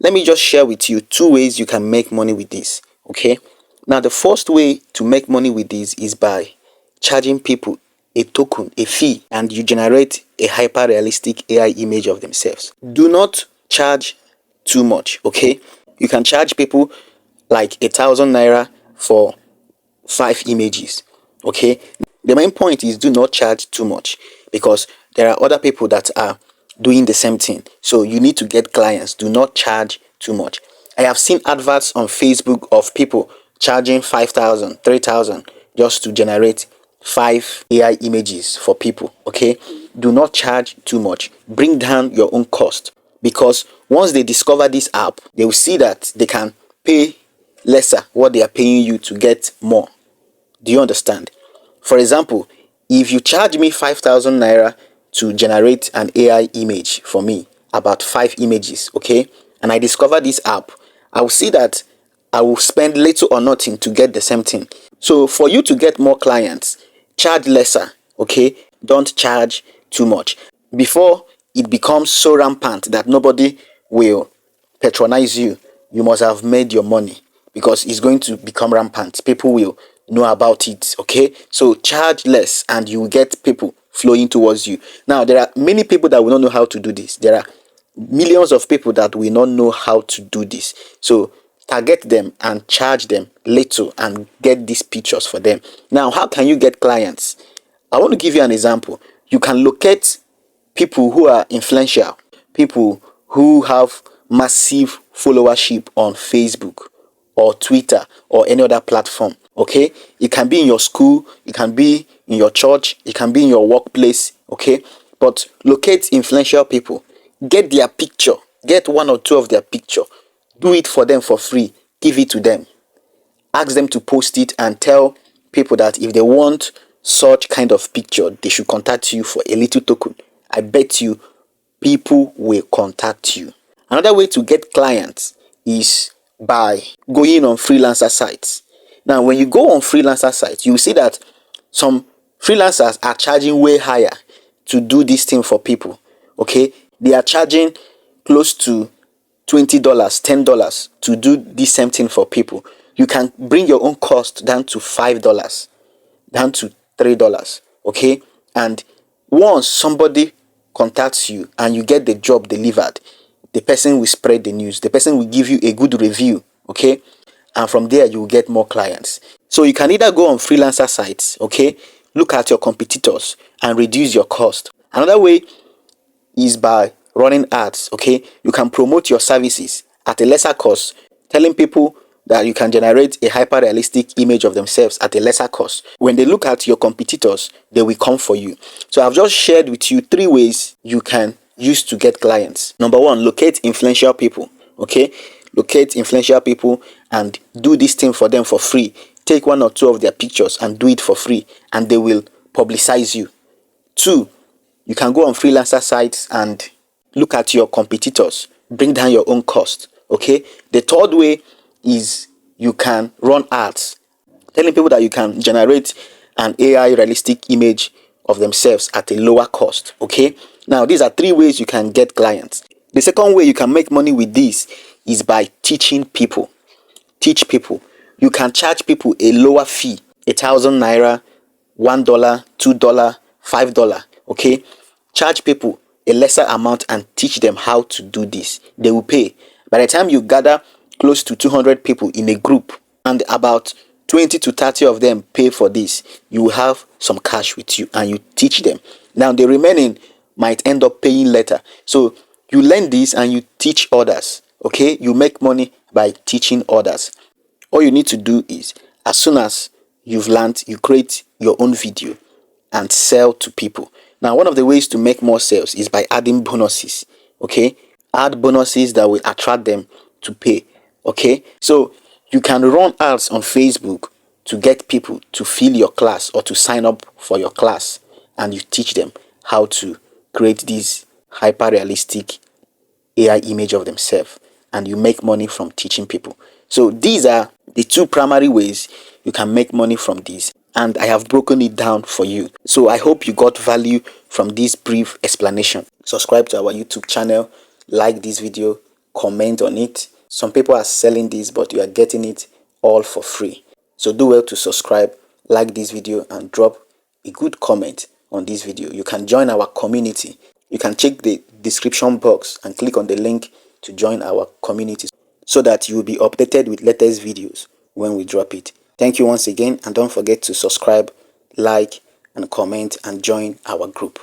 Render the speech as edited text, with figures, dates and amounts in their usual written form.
let me just share with you 2 ways you can make money with this. Okay, now the first way to make money with this is by charging people a token, a fee, and you generate a hyper realistic AI image of themselves. Do not charge too much. Okay, you can charge people like 1,000 naira for 5 images. Okay, the main point is do not charge too much, because there are other people that are doing the same thing. So you need to get clients. Do not charge too much. I have seen adverts on Facebook of people charging 5,000, 3,000 just to generate 5 AI images for people. Okay, do not charge too much. Bring down your own cost, because once they discover this app, they will see that they can pay lesser what they are paying you to get more. Do you understand? For example, if you charge me 5,000 naira to generate an AI image for me, about 5 images, okay, and I discover this app, I will see that I will spend little or nothing to get the same thing. So for you to get more clients, charge lesser. Okay, don't charge too much before it becomes so rampant that nobody will patronize you. You must have made your money, because it's going to become rampant. People will know about it. Okay, so charge less and you will get people flowing towards you. Now there are many people that will not know how to do this. There are millions of people that will not know how to do this. So target them and charge them little and get these pictures for them. Now, how can you get clients? I want to give you an example. You can locate people who are influential, people who have massive followership on Facebook or Twitter or any other platform. Okay, it can be in your school, it can be in your church, it can be in your workplace. Okay, but locate influential people, get their picture, get 1 or 2 of their picture, do it for them for free, give it to them, ask them to post it, and tell people that if they want such kind of picture, they should contact you for a little token. I bet you people will contact you. Another way to get clients is by going on freelancer sites. Now, when you go on freelancer sites, you see that some freelancers are charging way higher to do this thing for people. Okay, they are charging close to $20, $10 to do the same thing for people. You can bring your own cost down to $5, down to $3. Okay, and once somebody contacts you and you get the job delivered, the person will spread the news, the person will give you a good review. Okay, and from there you will get more clients. So you can either go on freelancer sites, okay, look at your competitors and reduce your cost. Another way is by running ads. Okay, you can promote your services at a lesser cost, telling people that you can generate a hyper realistic image of themselves at a lesser cost. When they look at your competitors, they will come for you. So I've just shared with you 3 ways you can use to get clients. Number 1, locate influential people. Okay, locate influential people and do this thing for them for free. Take 1 or 2 of their pictures and do it for free, and they will publicize you. 2, you can go on freelancer sites and look at your competitors, bring down your own cost. Okay, the 3rd way is you can run ads, telling people that you can generate an AI realistic image of themselves at a lower cost. Okay, now these are 3 ways you can get clients. The second way you can make money with this is by teaching people. Teach people. You can charge people a lower fee, 1,000 naira, $1, $2, $5. Okay, charge people a lesser amount and teach them how to do this. They will pay. By the time you gather close to 200 people in a group and about 20 to 30 of them pay for this, you will have some cash with you and you teach them. Now the remaining might end up paying later. So you learn this and you teach others. Okay, you make money by teaching others. All you need to do is, as soon as you've learned, you create your own video and sell to people. Now, one of the ways to make more sales is by adding bonuses. Okay, add bonuses that will attract them to pay. Okay, so you can run ads on Facebook to get people to fill your class or to sign up for your class, and you teach them how to create this hyper realistic AI image of themselves, and you make money from teaching people. So these are the 2 primary ways you can make money from this, and I have broken it down for you. So I hope you got value from this brief explanation. Subscribe to our YouTube channel, like this video, comment on it. Some people are selling this, but you are getting it all for free. So do well to subscribe, like this video, and drop a good comment on this video. You can join our community. You can check the description box and click on the link to join our community so that you will be updated with latest videos when we drop it. Thank you once again, and don't forget to subscribe, like, and comment, and join our group.